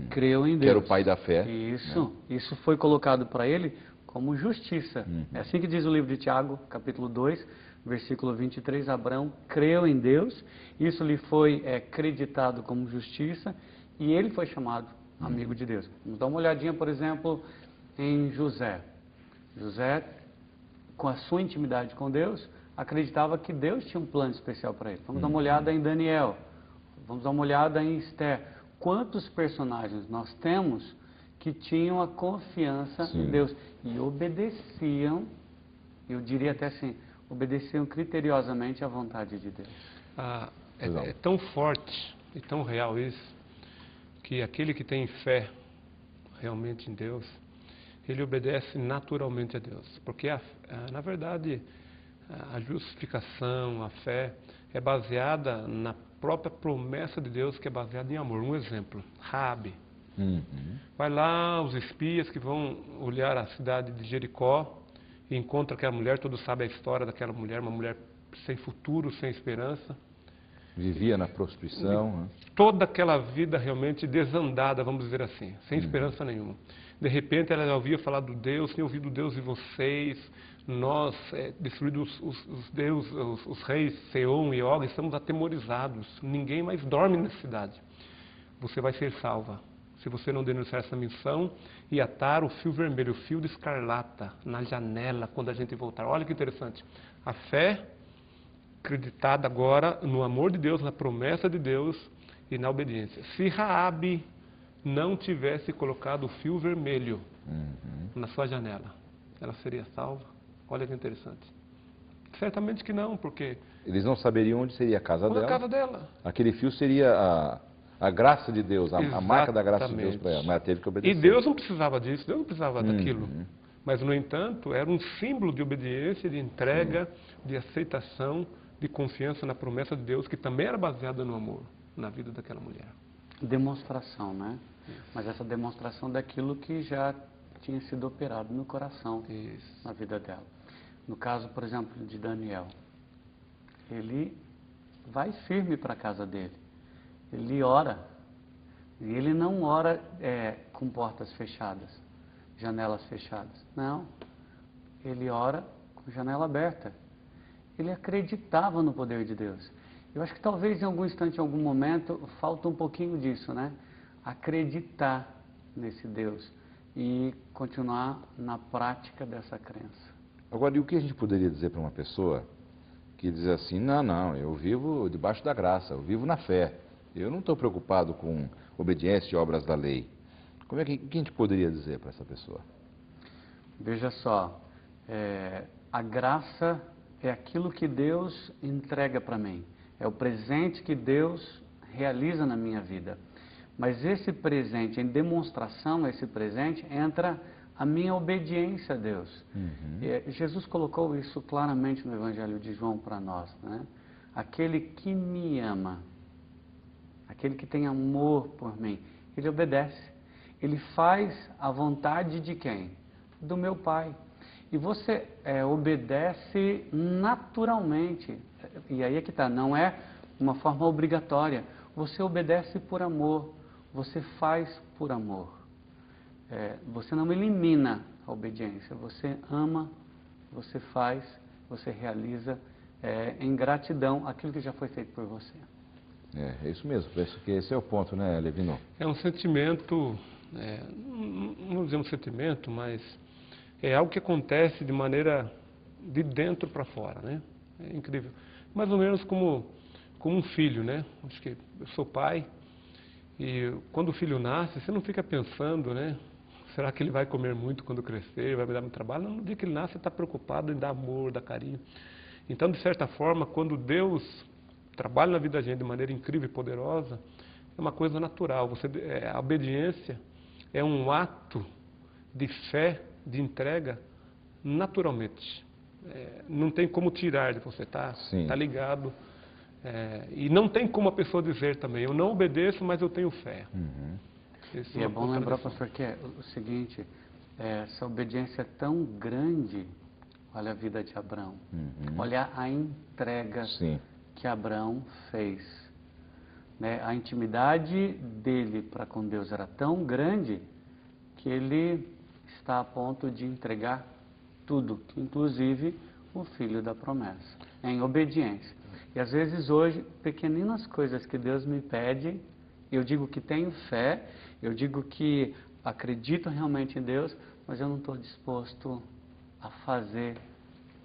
D: Creu em Deus.
B: Que era o pai da fé.
D: Isso, isso foi colocado para ele como justiça. É assim que diz o livro de Tiago, capítulo 2, versículo 23, Abraão creu em Deus, isso lhe foi acreditado como justiça e ele foi chamado amigo de Deus. Vamos dar uma olhadinha, por exemplo, em José. José, com a sua intimidade com Deus, acreditava que Deus tinha um plano especial para ele. Vamos dar uma olhada em Daniel, vamos dar uma olhada em Esther. Quantos personagens nós temos que tinham a confiança em Deus e obedeciam, eu diria até assim, obedeciam criteriosamente à vontade de Deus.
C: É tão forte e tão real isso, que aquele que tem fé realmente em Deus, ele obedece naturalmente a Deus. Porque, na verdade, a justificação, a fé, é baseada na própria promessa de Deus, que é baseada em amor. Um exemplo, Raabe. Vai lá os espias que vão olhar a cidade de Jericó e encontram aquela mulher, todos sabem a história daquela mulher, uma mulher sem futuro, sem esperança.
B: Vivia na prostituição.
C: Toda aquela vida realmente desandada, vamos dizer assim, sem esperança nenhuma. De repente ela já ouvia falar do Deus, tinha ouvido Deus de vocês, nós, destruídos os reis Seom e Og, estamos atemorizados, ninguém mais dorme na cidade. Você vai ser salva, se você não denunciar essa missão e atar o fio vermelho, o fio de escarlata na janela quando a gente voltar. Olha que interessante, a fé acreditada agora no amor de Deus, na promessa de Deus e na obediência. Se Raabe não tivesse colocado o fio vermelho na sua janela, ela seria salva? Olha que interessante. Certamente que não, porque...
B: Eles não saberiam onde seria a casa dela.
C: A casa dela.
B: Aquele fio seria a graça de Deus, a marca da graça de Deus para ela, mas ela teve que obedecer.
C: E Deus não precisava disso, Deus não precisava daquilo. Mas, no entanto, era um símbolo de obediência, de entrega, de aceitação, de confiança na promessa de Deus, que também era baseada no amor, na vida daquela mulher.
D: Demonstração, né? Mas essa demonstração daquilo que já tinha sido operado no coração, na vida dela. No caso, por exemplo, de Daniel, ele vai firme para a casa dele. Ele ora. E ele não ora com portas fechadas, janelas fechadas. Não. Ele ora com janela aberta. Ele acreditava no poder de Deus. Eu acho que talvez em algum instante, em algum momento, falta um pouquinho disso, né? Acreditar nesse Deus e continuar na prática dessa crença.
B: Agora, e o que a gente poderia dizer para uma pessoa que diz assim, não, eu vivo debaixo da graça, eu vivo na fé, eu não estou preocupado com obediência e obras da lei. O que a gente poderia dizer para essa pessoa?
D: Veja só, a graça é aquilo que Deus entrega para mim, é o presente que Deus realiza na minha vida. Mas esse presente, em demonstração a esse presente, entra a minha obediência a Deus. Jesus colocou isso claramente no Evangelho de João para nós, né? Aquele que me ama, aquele que tem amor por mim, ele obedece. Ele faz a vontade de quem? Do meu Pai. E você obedece naturalmente. E aí é que está, não é uma forma obrigatória. Você obedece por amor. Você faz por amor. Você não elimina a obediência. Você ama, você faz, você realiza em gratidão aquilo que já foi feito por você.
B: É isso mesmo. Penso que esse é o ponto, né, Levino?
C: É um sentimento, não vou dizer um sentimento, mas é algo que acontece de maneira de dentro para fora, né? É incrível. Mais ou menos como um filho, né? Acho que eu sou pai e quando o filho nasce, você não fica pensando, né? Será que ele vai comer muito quando crescer, vai me dar muito trabalho? No dia que ele nasce, você está preocupado em dar amor, dar carinho. Então, de certa forma, quando Deus trabalha na vida da gente de maneira incrível e poderosa, é uma coisa natural. A obediência é um ato de fé, de entrega, naturalmente. Não tem como tirar de você, tá ligado. E não tem como a pessoa dizer também, eu não obedeço, mas eu tenho fé.
D: E é bom lembrar, pastor, que é o seguinte, essa obediência é tão grande, olha a vida de Abraão, olha a entrega que Abraão fez. Né? A intimidade dele para com Deus era tão grande que ele está a ponto de entregar tudo, inclusive o filho da promessa, em obediência. E às vezes hoje, pequeninas coisas que Deus me pede, eu digo que tenho fé, eu digo que acredito realmente em Deus, mas eu não estou disposto a fazer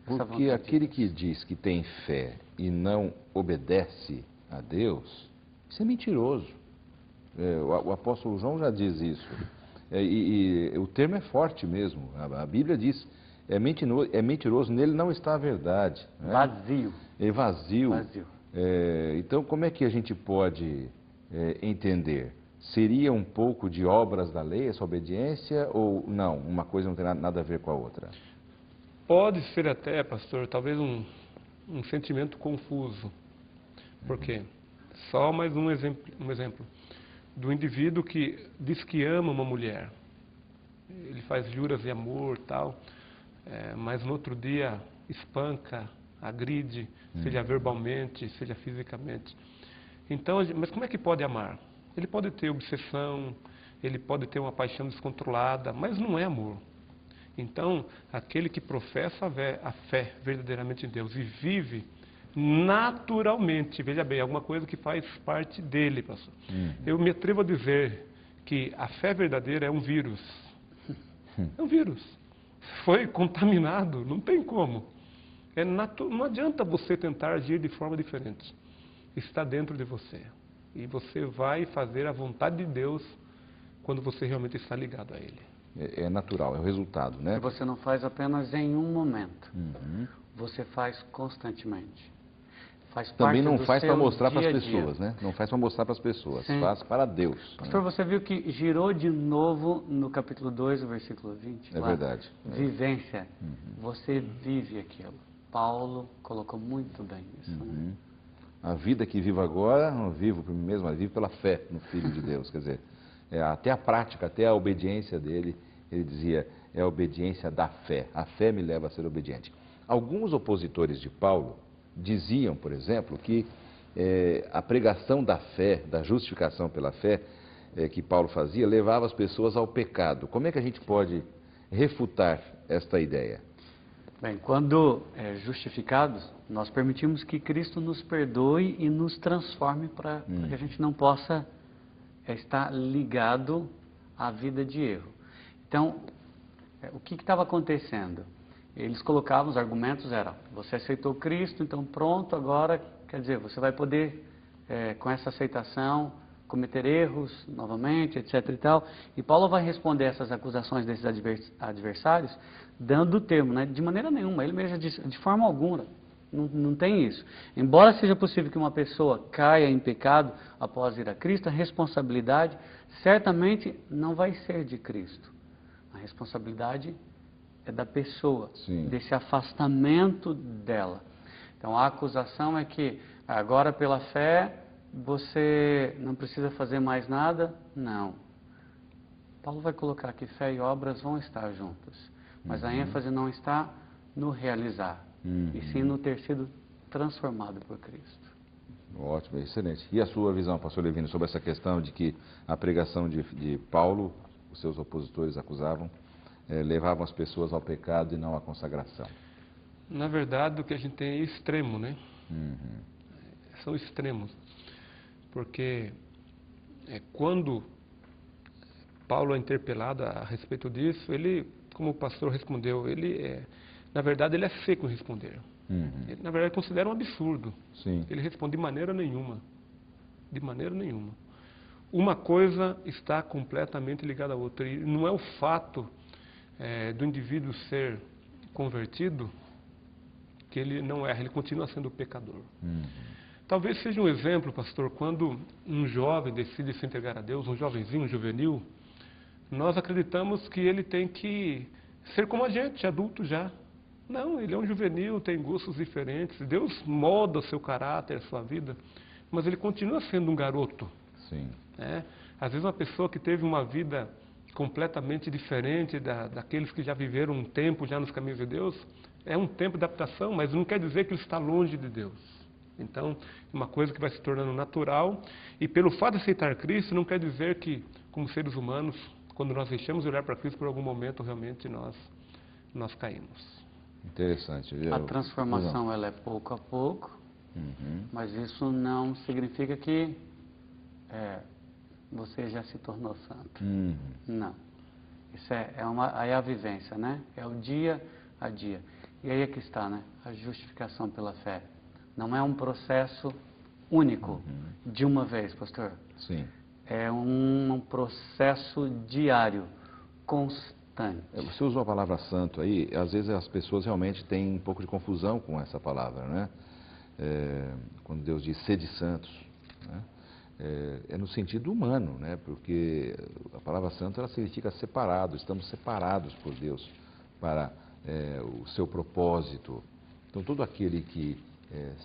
D: essa vontade.
B: Porque aquele que diz que tem fé e não obedece a Deus, isso é mentiroso. O apóstolo João já diz isso. E o termo é forte mesmo. A Bíblia diz, é mentiroso, nele não está a verdade. Né?
D: Vazio.
B: É vazio. Então, como é que a gente pode entender? Seria um pouco de obras da lei, essa obediência, ou não? Uma coisa não tem nada a ver com a outra?
C: Pode ser até, pastor, talvez um sentimento confuso. Por quê? Só mais um exemplo do indivíduo que diz que ama uma mulher. Ele faz juras de amor e tal, mas no outro dia espanca, agride, seja verbalmente, seja fisicamente. Então, mas como é que pode amar? Ele pode ter obsessão, ele pode ter uma paixão descontrolada, mas não é amor. Então, aquele que professa a fé verdadeiramente em Deus e vive naturalmente, veja bem, alguma coisa que faz parte dele, pastor. Eu me atrevo a dizer que a fé verdadeira é um vírus. É um vírus. Foi contaminado, não tem como. Não adianta você tentar agir de forma diferente. Está dentro de você. E você vai fazer a vontade de Deus quando você realmente está ligado a Ele.
B: É natural, é o resultado, né?
D: E você não faz apenas em um momento. Você faz constantemente.
B: Também não faz para mostrar para as pessoas, né? Não faz para mostrar para as pessoas, faz para Deus.
D: Pastor, você viu que girou de novo no capítulo 2, o versículo 20?
B: É verdade.
D: Vivência. Você vive aquilo. Paulo colocou muito bem isso. Né?
B: A vida que vivo agora, não vivo por mim mesmo, mas vivo pela fé no Filho de Deus. Quer dizer, até a prática, até a obediência dele, ele dizia, é a obediência da fé. A fé me leva a ser obediente. Alguns opositores de Paulo diziam, por exemplo, que a pregação da fé, da justificação pela fé, que Paulo fazia, levava as pessoas ao pecado. Como é que a gente pode refutar esta ideia?
D: Bem, quando justificados, nós permitimos que Cristo nos perdoe e nos transforme para que a gente não possa estar ligado à vida de erro. Então, o que estava acontecendo? Eles colocavam, os argumentos eram, você aceitou Cristo, então pronto, agora, quer dizer, você vai poder, com essa aceitação, cometer erros novamente, etc. e tal. E Paulo vai responder essas acusações desses adversários, dando o termo, né? De maneira nenhuma, ele mesmo diz, de forma alguma, não tem isso. Embora seja possível que uma pessoa caia em pecado após ir a Cristo, a responsabilidade certamente não vai ser de Cristo. A responsabilidade é da pessoa,
B: Sim.
D: desse afastamento dela. Então a acusação é que agora pela fé você não precisa fazer mais nada? Não. Paulo vai colocar que fé e obras vão estar juntas, mas a ênfase não está no realizar, e sim no ter sido transformado por Cristo.
B: Ótimo, excelente. E a sua visão, pastor Levino, sobre essa questão de que a pregação de Paulo, os seus opositores acusavam, levavam as pessoas ao pecado e não à consagração?
C: Na verdade, o que a gente tem é extremo, né? São extremos. Porque quando Paulo é interpelado a respeito disso, ele, como o pastor respondeu, na verdade, ele é seco em responder. Ele, na verdade, considera um absurdo.
B: Sim.
C: Ele responde de maneira nenhuma. De maneira nenhuma. Uma coisa está completamente ligada à outra. E não é o fato do indivíduo ser convertido que ele não erra, ele continua sendo pecador. Talvez seja um exemplo, pastor, quando um jovem decide se entregar a Deus, um jovenzinho, um juvenil, nós acreditamos que ele tem que ser como a gente, adulto já. Não, ele é um juvenil, tem gostos diferentes, Deus molda o seu caráter, a sua vida, mas ele continua sendo um garoto.
B: Sim.
C: Às vezes uma pessoa que teve uma vida completamente diferente daqueles que já viveram um tempo já nos caminhos de Deus, é um tempo de adaptação, mas não quer dizer que ele está longe de Deus. Então, uma coisa que vai se tornando natural, e pelo fato de aceitar Cristo, não quer dizer que, como seres humanos, quando nós deixamos de olhar para Cristo, por algum momento, realmente nós caímos.
B: Interessante.
D: A transformação ela é pouco a pouco, mas isso não significa que você já se tornou santo. Não. Isso é a vivência, né? É o dia a dia. E aí é que está, né? A justificação pela fé. Não é um processo único, de uma vez, pastor.
B: Sim.
D: É um processo diário, constante.
B: Você usou a palavra santo aí, às vezes as pessoas realmente têm um pouco de confusão com essa palavra, né? Quando Deus diz sede santos, né? É no sentido humano, né? Porque a palavra santo ela significa separado, estamos separados por Deus para o seu propósito. Então todo aquele que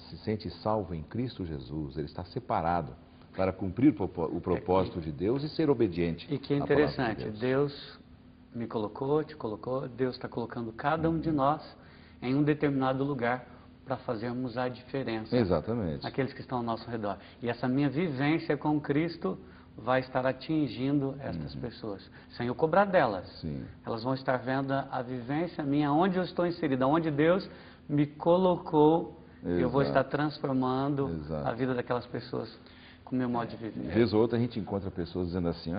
B: se sente salvo em Cristo Jesus, ele está separado para cumprir o propósito de Deus e ser obediente.
D: E que é interessante, Deus me colocou, te colocou, Deus está colocando cada um de nós em um determinado lugar para fazermos a diferença.
B: Exatamente.
D: Aqueles que estão ao nosso redor. E essa minha vivência com Cristo vai estar atingindo estas pessoas, sem eu cobrar delas.
B: Sim.
D: Elas vão estar vendo a vivência minha, onde eu estou inserido, onde Deus me colocou.
B: Exato.
D: Eu vou estar transformando
B: Exato.
D: a vida daquelas pessoas com o meu modo de viver.
B: Vez ou outra a gente encontra pessoas dizendo assim,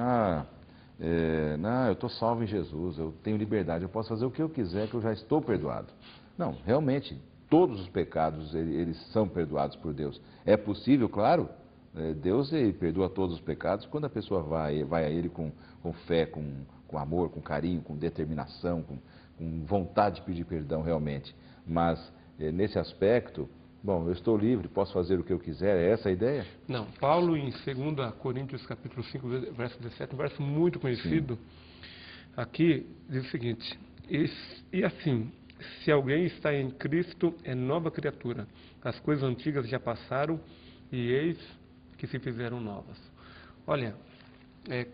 B: não, eu estou salvo em Jesus, eu tenho liberdade, eu posso fazer o que eu quiser, que eu já estou perdoado. Não, realmente, todos os pecados, eles são perdoados por Deus. É possível, claro, Deus perdoa todos os pecados quando a pessoa vai a Ele com fé, com amor, com carinho, com determinação, com vontade de pedir perdão realmente. Mas, nesse aspecto, bom, eu estou livre, posso fazer o que eu quiser, é essa a ideia?
C: Não, Paulo em 2 Coríntios capítulo 5, verso 17, um verso muito conhecido, aqui diz o seguinte, e assim, se alguém está em Cristo, é nova criatura, as coisas antigas já passaram e eis que se fizeram novas. Olha,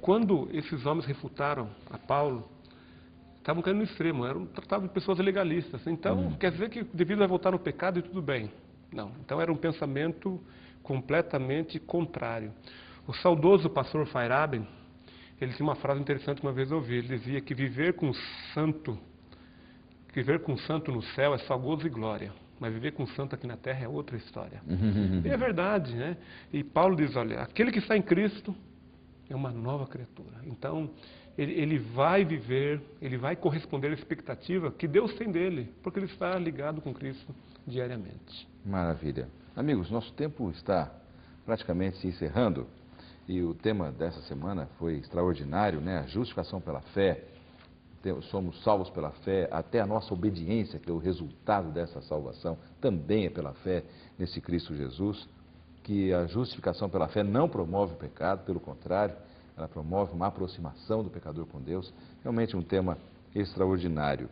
C: quando esses homens refutaram a Paulo, estavam caindo no extremo, tratavam de pessoas legalistas. Então, quer dizer que o indivíduo vai voltar no pecado e tudo bem. Não, então era um pensamento completamente contrário. O saudoso pastor Feyerabend, ele tinha uma frase interessante que uma vez eu ouvi. Ele dizia que viver com um santo no céu é só gozo e glória, mas viver com um santo aqui na terra é outra história. E é verdade, né? E Paulo diz, olha, aquele que está em Cristo é uma nova criatura. Então, ele vai viver, ele vai corresponder à expectativa que Deus tem dele, porque ele está ligado com Cristo diariamente.
B: Maravilha. Amigos, nosso tempo está praticamente se encerrando e o tema dessa semana foi extraordinário, né? A justificação pela fé. Somos salvos pela fé, até a nossa obediência, que é o resultado dessa salvação, também é pela fé nesse Cristo Jesus, que a justificação pela fé não promove o pecado, pelo contrário, ela promove uma aproximação do pecador com Deus. Realmente um tema extraordinário.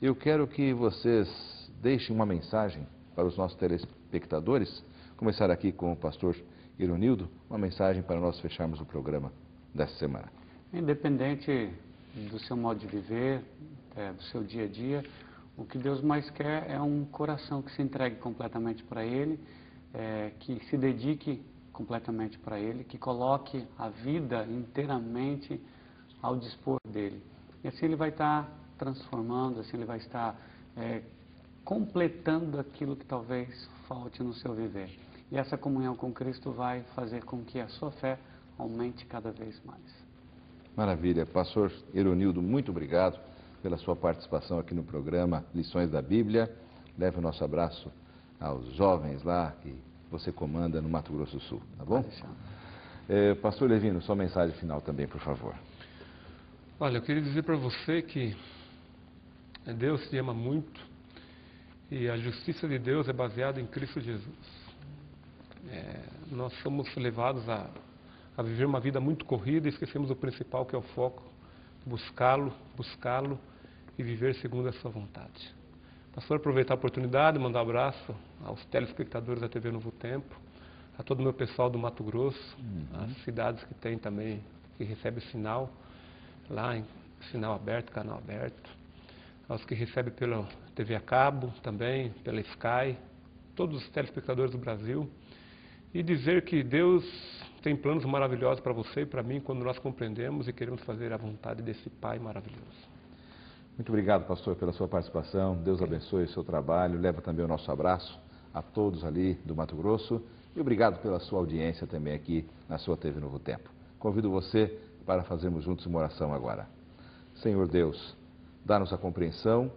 B: Eu quero que vocês deixem uma mensagem para os nossos telespectadores, começar aqui com o pastor Ironildo, uma mensagem para nós fecharmos o programa dessa semana.
D: Independente do seu modo de viver, do seu dia a dia, o que Deus mais quer é um coração que se entregue completamente para Ele, que se dedique completamente para Ele, que coloque a vida inteiramente ao dispor dEle. E assim Ele vai estar transformando, assim Ele vai estar completando aquilo que talvez falte no seu viver. E essa comunhão com Cristo vai fazer com que a sua fé aumente cada vez mais.
B: Maravilha. Pastor Ironildo, muito obrigado pela sua participação aqui no programa Lições da Bíblia. Leve o nosso abraço aos jovens lá que você comanda no Mato Grosso do Sul, tá bom? Pastor Levino, sua mensagem final também, por favor.
C: Olha, eu queria dizer para você que Deus te ama muito e a justiça de Deus é baseada em Cristo Jesus. Nós somos levados a viver uma vida muito corrida e esquecemos o principal, que é o foco, buscá-lo e viver segundo a sua vontade. Pastor, aproveitar a oportunidade e mandar um abraço aos telespectadores da TV Novo Tempo, a todo o meu pessoal do Mato Grosso, as cidades que tem também, que recebem sinal, lá em sinal aberto, canal aberto, aos que recebem pela TV a cabo também, pela Sky, todos os telespectadores do Brasil, e dizer que Deus tem planos maravilhosos para você e para mim quando nós compreendemos e queremos fazer a vontade desse Pai maravilhoso.
B: Muito obrigado, pastor, pela sua participação. Deus abençoe o seu trabalho. Leva também o nosso abraço a todos ali do Mato Grosso. E obrigado pela sua audiência também aqui na sua TV Novo Tempo. Convido você para fazermos juntos uma oração agora. Senhor Deus, dá-nos a compreensão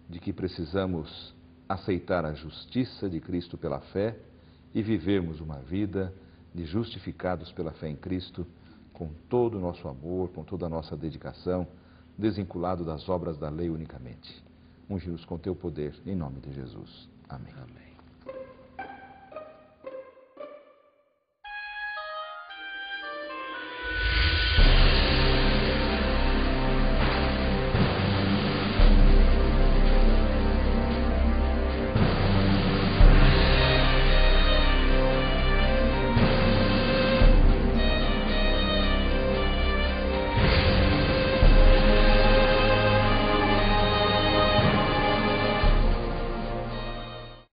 B: de que precisamos aceitar a justiça de Cristo pela fé e vivermos uma vida de justificados pela fé em Cristo, com todo o nosso amor, com toda a nossa dedicação, desvinculado das obras da lei unicamente. Unge-nos com teu poder, em nome de Jesus. Amém.
C: Amém.